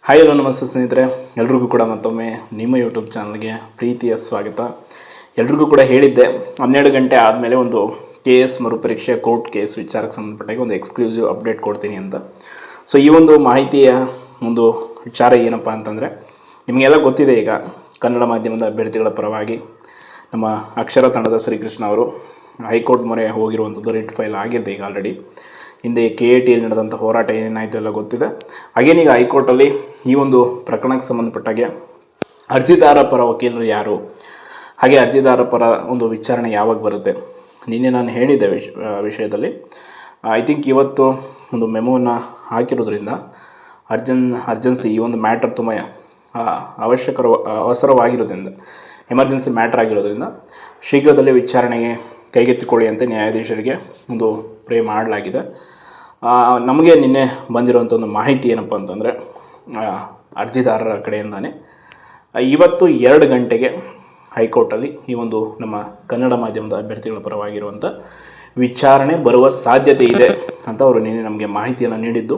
Hi hello ನಮಸ್ತೆ ಸ್ನೇಹಿತರೆ, ಎಲ್ರಿಗೂ ಕೂಡ ಮತ್ತೊಮ್ಮೆ ನಿಮ್ಮ ಯೂಟ್ಯೂಬ್ ಚಾನಲ್ಗೆ ಪ್ರೀತಿಯ ಸ್ವಾಗತ. ಎಲ್ರಿಗೂ ಕೂಡ ಹೇಳಿದ್ದೆ 12 ಗಂಟೆ ಆದಮೇಲೆ ಒಂದು KS ಮರುಪರೀಕ್ಷೆ ಕೋರ್ಟ್ ಕೇಸ್ ವಿಚಾರಕ್ಕೆ ಸಂಬಂಧಪಟ್ಟಾಗ ಒಂದು ಎಕ್ಸ್ಕ್ಲೂಸಿವ್ ಅಪ್ಡೇಟ್ ಕೊಡ್ತೀನಿ ಅಂತ. ಸೊ ಈ ಒಂದು ಮಾಹಿತಿಯ ಒಂದು ವಿಚಾರ ಏನಪ್ಪ ಅಂತಂದರೆ, ನಿಮಗೆಲ್ಲ ಗೊತ್ತಿದೆ, ಈಗ ಕನ್ನಡ ಮಾಧ್ಯಮದ ಅಭ್ಯರ್ಥಿಗಳ ಪರವಾಗಿ ನಮ್ಮ ಅಕ್ಷರ ತಂಡದ ಶ್ರೀಕೃಷ್ಣ ಅವರು ಹೈಕೋರ್ಟ್ ಮೊರೆ ಹೋಗಿರುವಂಥದ್ದು ರಿಟ್ ಫೈಲ್ ಆಗಿದೆ. ಈಗ ಆಲ್ರೆಡಿ ಹಿಂದೆ KATಯಲ್ಲಿ ನಡೆದಂಥ ಹೋರಾಟ ಏನಾಯಿತು ಎಲ್ಲ ಗೊತ್ತಿದೆ. ಹಾಗೇನೀಗ ಹೈಕೋರ್ಟಲ್ಲಿ ಈ ಒಂದು ಪ್ರಕರಣಕ್ಕೆ ಸಂಬಂಧಪಟ್ಟಾಗೆ ಅರ್ಜಿದಾರ ಪರ ವಕೀಲರು ಯಾರು, ಹಾಗೆ ಅರ್ಜಿದಾರ ಪರ ಒಂದು ವಿಚಾರಣೆ ಯಾವಾಗ ಬರುತ್ತೆ, ನಿನ್ನೆ ನಾನು ಹೇಳಿದ್ದೆ ವಿಷಯದಲ್ಲಿ. ಐ ಥಿಂಕ್ ಇವತ್ತು ಒಂದು ಮೆಮೋವನ್ನು ಹಾಕಿರೋದ್ರಿಂದ ಅರ್ಜೆನ್ಸಿ ಈ ಒಂದು ಮ್ಯಾಟರ್ ತುಂಬ ಅವಸರವಾಗಿರೋದ್ರಿಂದ, ಎಮರ್ಜೆನ್ಸಿ ಮ್ಯಾಟರ್ ಆಗಿರೋದ್ರಿಂದ ಶೀಘ್ರದಲ್ಲೇ ವಿಚಾರಣೆಗೆ ಕೈಗೆತ್ತಿಕೊಳ್ಳಿ ಅಂತ ನ್ಯಾಯಾಧೀಶರಿಗೆ ಒಂದು ಪ್ರೇ ಮಾಡಲಾಗಿದೆ. ನಮಗೆ ನಿನ್ನೆ ಬಂದಿರುವಂಥ ಒಂದು ಮಾಹಿತಿ ಏನಪ್ಪ ಅಂತಂದರೆ, ಅರ್ಜಿದಾರರ ಕಡೆಯಿಂದಾನೆ ಇವತ್ತು 2 ಗಂಟೆಗೆ ಹೈಕೋರ್ಟಲ್ಲಿ ಈ ಒಂದು ನಮ್ಮ ಕನ್ನಡ ಮಾಧ್ಯಮದ ಅಭ್ಯರ್ಥಿಗಳ ಪರವಾಗಿರುವಂಥ ವಿಚಾರಣೆ ಬರುವ ಸಾಧ್ಯತೆ ಇದೆ ಅಂತ ಅವರು ನಿನ್ನೆ ನಮಗೆ ಮಾಹಿತಿಯನ್ನು ನೀಡಿದ್ದು.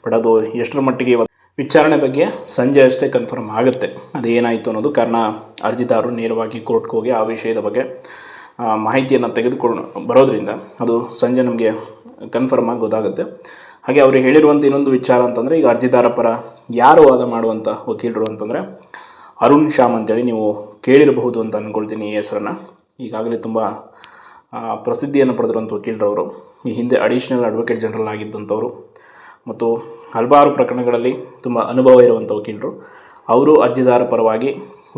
ಬಟ್ ಅದು ಎಷ್ಟರ ಮಟ್ಟಿಗೆ ಇವತ್ತು ವಿಚಾರಣೆ ಬಗ್ಗೆ ಸಂಜೆ ಅಷ್ಟೇ ಕನ್ಫರ್ಮ್ ಆಗುತ್ತೆ ಅದೇನಾಯಿತು ಅನ್ನೋದು. ಕಾರಣ ಅರ್ಜಿದಾರರು ನೇರವಾಗಿ ಕೋರ್ಟ್ಗೆ ಹೋಗಿ ಆ ವಿಷಯದ ಬಗ್ಗೆ ಮಾಹಿತಿಯನ್ನು ತೆಗೆದುಕೊಂಡು ಬರೋದ್ರಿಂದ ಅದು ಸಂಜೆ ನಮಗೆ ಕನ್ಫರ್ಮ್ ಆಗಿ ಗೊತ್ತಾಗುತ್ತೆ. ಹಾಗೆ ಅವರು ಹೇಳಿರುವಂಥ ಇನ್ನೊಂದು ವಿಚಾರ ಅಂತಂದರೆ, ಈಗ ಅರ್ಜಿದಾರ ಪರ ಯಾರು ವಾದ ಮಾಡುವಂಥ ವಕೀಲರು ಅಂತಂದರೆ ಅರುಣ್ ಶ್ಯಾಮ್ ಅಂತೇಳಿ ನೀವು ಕೇಳಿರಬಹುದು ಅಂತ ಅಂದ್ಕೊಳ್ತೀನಿ ಈ ಹೆಸರನ್ನು. ಈಗಾಗಲೇ ತುಂಬ ಪ್ರಸಿದ್ಧಿಯನ್ನು ಪಡೆದಿರುವಂಥ ವಕೀಲರವರು. ಈ ಹಿಂದೆ ಅಡಿಷನಲ್ ಅಡ್ವೊಕೇಟ್ ಜನರಲ್ ಆಗಿದ್ದಂಥವರು ಮತ್ತು ಹಲವಾರು ಪ್ರಕರಣಗಳಲ್ಲಿ ತುಂಬ ಅನುಭವ ಇರುವಂಥ ವಕೀಲರು. ಅವರು ಅರ್ಜಿದಾರ ಪರವಾಗಿ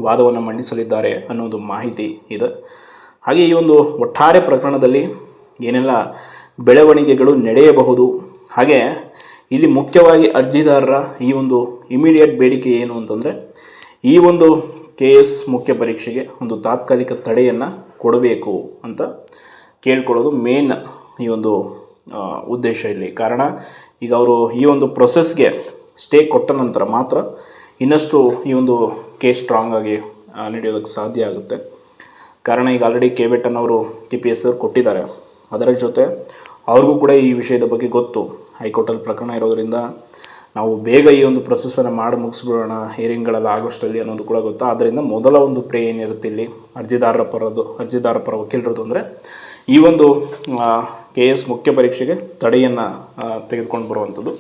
ವಾದವನ್ನು ಮಂಡಿಸಲಿದ್ದಾರೆ ಅನ್ನೋದು ಮಾಹಿತಿ ಇದೆ. ಹಾಗೆ ಈ ಒಂದು ಒಟ್ಟಾರೆ ಪ್ರಕರಣದಲ್ಲಿ ಏನೆಲ್ಲ ಬೆಳವಣಿಗೆಗಳು ನಡೆಯಬಹುದು, ಹಾಗೆ ಇಲ್ಲಿ ಮುಖ್ಯವಾಗಿ ಅರ್ಜಿದಾರರ ಈ ಒಂದು ಇಮಿಡಿಯೇಟ್ ಬೇಡಿಕೆ ಏನು ಅಂತಂದರೆ, ಈ ಒಂದು KS ಮುಖ್ಯ ಪರೀಕ್ಷೆಗೆ ಒಂದು ತಾತ್ಕಾಲಿಕ ತಡೆಯನ್ನು ಕೊಡಬೇಕು ಅಂತ ಕೇಳ್ಕೊಳ್ಳೋದು ಮೇನ್ ಈ ಒಂದು ಉದ್ದೇಶ ಇಲ್ಲಿ. ಕಾರಣ ಈಗ ಅವರು ಈ ಒಂದು ಪ್ರೊಸೆಸ್ಗೆ ಸ್ಟೇ ಕೊಟ್ಟ ನಂತರ ಮಾತ್ರ ಇನ್ನಷ್ಟು ಈ ಒಂದು ಕೇಸ್ ಸ್ಟ್ರಾಂಗ್ ಆಗಿ ನಡೆಯೋದಕ್ಕೆ ಸಾಧ್ಯ ಆಗುತ್ತೆ. ಕಾರಣ ಈಗ ಆಲ್ರೆಡಿ KVET ಅವರು TPS ಅವರು ಕೊಟ್ಟಿದ್ದಾರೆ. ಅದರ ಜೊತೆ ಅವ್ರಿಗೂ ಕೂಡ ಈ ವಿಷಯದ ಬಗ್ಗೆ ಗೊತ್ತು. ಹೈಕೋರ್ಟಲ್ಲಿ ಪ್ರಕರಣ ಇರೋದರಿಂದ ನಾವು ಬೇಗ ಈ ಒಂದು ಪ್ರೊಸೆಸನ್ನು ಮಾಡಿ ಮುಗಿಸ್ಬಿಡೋಣ, ಹಿಯರಿಂಗ್ಗಳೆಲ್ಲ ಆಗೋಷ್ಟಲ್ಲಿ ಅನ್ನೋದು ಕೂಡ ಗೊತ್ತು. ಆದ್ದರಿಂದ ಮೊದಲ ಒಂದು ಪ್ರೇ ಏನಿರುತ್ತೆ ಇಲ್ಲಿ ಅರ್ಜಿದಾರ ಪರ ವಕೀಲರದ್ದು ಅಂದರೆ ಈ ಒಂದು KS ಮುಖ್ಯ ಪರೀಕ್ಷೆಗೆ ತಡೆಯನ್ನು ತೆಗೆದುಕೊಂಡು ಬರುವಂಥದ್ದು.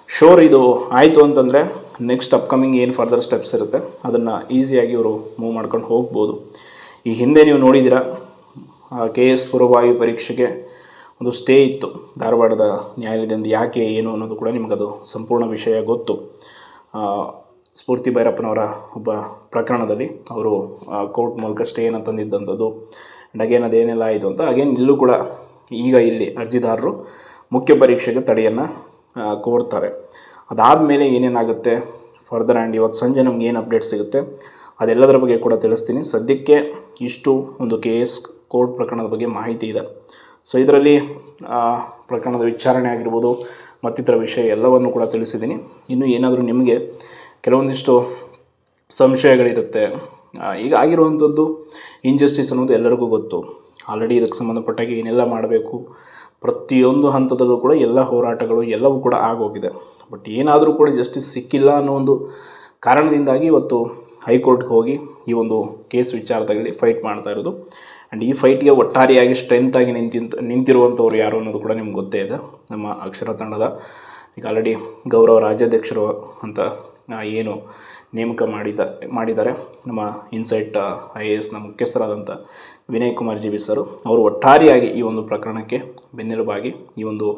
ಶೋರ್ ಇದು ಆಯಿತು ಅಂತಂದರೆ ನೆಕ್ಸ್ಟ್ ಅಪ್ಕಮಿಂಗ್ ಏನು ಫರ್ದರ್ ಸ್ಟೆಪ್ಸ್ ಇರುತ್ತೆ ಅದನ್ನು ಈಸಿಯಾಗಿ ಇವರು ಮೂವ್ ಮಾಡ್ಕೊಂಡು ಹೋಗ್ಬೋದು. ಈ ಹಿಂದೆ ನೀವು ನೋಡಿದ್ದೀರ, KS ಪೂರ್ವಭಾವಿ ಪರೀಕ್ಷೆಗೆ ಒಂದು ಸ್ಟೇ ಇತ್ತು ಧಾರವಾಡದ ನ್ಯಾಯಾಲಯದಿಂದ. ಯಾಕೆ ಏನು ಅನ್ನೋದು ಕೂಡ ನಿಮಗದು ಸಂಪೂರ್ಣ ವಿಷಯ ಗೊತ್ತು. ಸ್ಫೂರ್ತಿ ಭೈರಪ್ಪನವರ ಒಬ್ಬ ಪ್ರಕರಣದಲ್ಲಿ ಅವರು ಕೋರ್ಟ್ ಮೂಲಕ ಸ್ಟೇಯನ್ನು ತಂದಿದ್ದಂಥದ್ದು. ಆ್ಯಂಡ್ ಅಗೇನ್ ಅದೇನೆಲ್ಲ ಆಯಿತು ಅಂತ ಅಗೇನ್ ಇಲ್ಲೂ ಕೂಡ ಈಗ ಇಲ್ಲಿ ಅರ್ಜಿದಾರರು ಮುಖ್ಯ ಪರೀಕ್ಷೆಗೆ ತಡೆಯನ್ನು ಕೋರ್ತಾರೆ. ಅದಾದಮೇಲೆ ಏನೇನಾಗುತ್ತೆ ಫರ್ದರ್ ಆ್ಯಂಡ್ ಇವತ್ತು ಸಂಜೆ ನಮ್ಗೆ ಏನು ಅಪ್ಡೇಟ್ ಸಿಗುತ್ತೆ ಅದೆಲ್ಲದರ ಬಗ್ಗೆ ಕೂಡ ತಿಳಿಸ್ತೀನಿ. ಸದ್ಯಕ್ಕೆ ಇಷ್ಟು ಒಂದು KS ಕೋರ್ಟ್ ಪ್ರಕರಣದ ಬಗ್ಗೆ ಮಾಹಿತಿ ಇದೆ. ಸೊ ಇದರಲ್ಲಿ ಪ್ರಕರಣದ ವಿಚಾರಣೆ ಆಗಿರ್ಬೋದು ಮತ್ತಿತರ ವಿಷಯ ಎಲ್ಲವನ್ನು ಕೂಡ ತಿಳಿಸಿದ್ದೀನಿ. ಇನ್ನು ಏನಾದರೂ ನಿಮಗೆ ಕೆಲವೊಂದಿಷ್ಟು ಸಂಶಯಗಳಿರುತ್ತೆ. ಈಗ ಆಗಿರುವಂಥದ್ದು ಇನ್ಜಸ್ಟಿಸ್ ಅನ್ನೋದು ಎಲ್ಲರಿಗೂ ಗೊತ್ತು. ಆಲ್ರೆಡಿ ಇದಕ್ಕೆ ಸಂಬಂಧಪಟ್ಟಾಗಿ ಏನೆಲ್ಲ ಮಾಡಬೇಕು ಪ್ರತಿಯೊಂದು ಹಂತದಲ್ಲೂ ಕೂಡ ಎಲ್ಲ ಹೋರಾಟಗಳು ಎಲ್ಲವೂ ಕೂಡ ಆಗೋಗಿದೆ. ಬಟ್ ಏನಾದರೂ ಕೂಡ ಜಸ್ಟಿಸ್ ಸಿಕ್ಕಿಲ್ಲ ಅನ್ನೋ ಒಂದು ಕಾರಣದಿಂದಾಗಿ ಇವತ್ತು ಹೈಕೋರ್ಟ್ಗೆ ಹೋಗಿ ಈ ಒಂದು ಕೇಸ್ ವಿಚಾರದಲ್ಲಿ ಫೈಟ್ ಮಾಡ್ತಾ ಇರೋದು. ಆ್ಯಂಡ್ ಈ ಫೈಟ್ಗೆ ಒಟ್ಟಾರೆಯಾಗಿ ಸ್ಟ್ರೆಂತಾಗಿ ನಿಂತಿರುವಂಥವ್ರು ಯಾರು ಅನ್ನೋದು ಕೂಡ ನಿಮ್ಗೆ ಗೊತ್ತೇ ಇದೆ. ನಮ್ಮ ಅಕ್ಷರ ತಂಡದ ಈಗ ಆಲ್ರೆಡಿ ಗೌರವ ರಾಜ್ಯಾಧ್ಯಕ್ಷರು ಅಂತ ಏನು ನೇಮಕ ಮಾಡಿದ್ದಾರೆ ನಮ್ಮ ಇನ್ಸೈಟ್ IASನ ಮುಖ್ಯಸ್ಥರಾದಂಥ ವಿನಯ್ ಕುಮಾರ್ ಜಿ ಸರ್ ಅವರು ಒಟ್ಟಾರೆಯಾಗಿ ಈ ಒಂದು ಪ್ರಕರಣಕ್ಕೆ ಬೆನ್ನೆಲುಬಾಗಿ ಈ ಒಂದು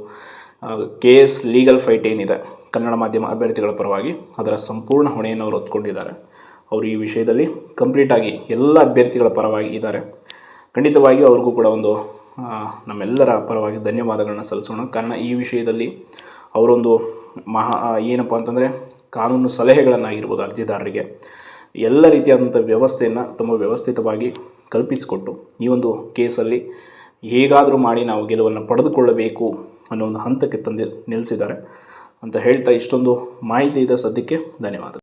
KS ಲೀಗಲ್ ಫೈಟ್ ಏನಿದೆ ಕನ್ನಡ ಮಾಧ್ಯಮ ಅಭ್ಯರ್ಥಿಗಳ ಪರವಾಗಿ ಅದರ ಸಂಪೂರ್ಣ ಹೊಣೆಯನ್ನು ಅವರು ಹೊತ್ಕೊಂಡಿದ್ದಾರೆ. ಅವರು ಈ ವಿಷಯದಲ್ಲಿ ಕಂಪ್ಲೀಟಾಗಿ ಎಲ್ಲ ಅಭ್ಯರ್ಥಿಗಳ ಪರವಾಗಿ ಇದ್ದಾರೆ. ಖಂಡಿತವಾಗಿ ಅವ್ರಿಗೂ ಕೂಡ ಒಂದು ನಮ್ಮೆಲ್ಲರ ಪರವಾಗಿ ಧನ್ಯವಾದಗಳನ್ನ ಸಲ್ಲಿಸೋಣ. ಕಾರಣ ಈ ವಿಷಯದಲ್ಲಿ ಅವರೊಂದು ಏನಪ್ಪ ಅಂತಂದರೆ ಕಾನೂನು ಸಲಹೆಗಳನ್ನಾಗಿರ್ಬೋದು ಅರ್ಜಿದಾರರಿಗೆ ಎಲ್ಲ ರೀತಿಯಾದಂಥ ವ್ಯವಸ್ಥೆಯನ್ನು ತುಂಬ ವ್ಯವಸ್ಥಿತವಾಗಿ ಕಲ್ಪಿಸಿಕೊಟ್ಟು ಈ ಒಂದು ಕೇಸಲ್ಲಿ ಹೇಗಾದರೂ ಮಾಡಿ ನಾವು ಗೆಲುವನ್ನು ಪಡೆದುಕೊಳ್ಳಬೇಕು ಅನ್ನೋ ಒಂದು ಹಂತಕ್ಕೆ ತಂದು ನಿಲ್ಲಿಸಿದ್ದಾರೆ ಅಂತ ಹೇಳ್ತಾ ಇಷ್ಟೊಂದು ಮಾಹಿತಿ ಇದೆ ಸದ್ಯಕ್ಕೆ. ಧನ್ಯವಾದ.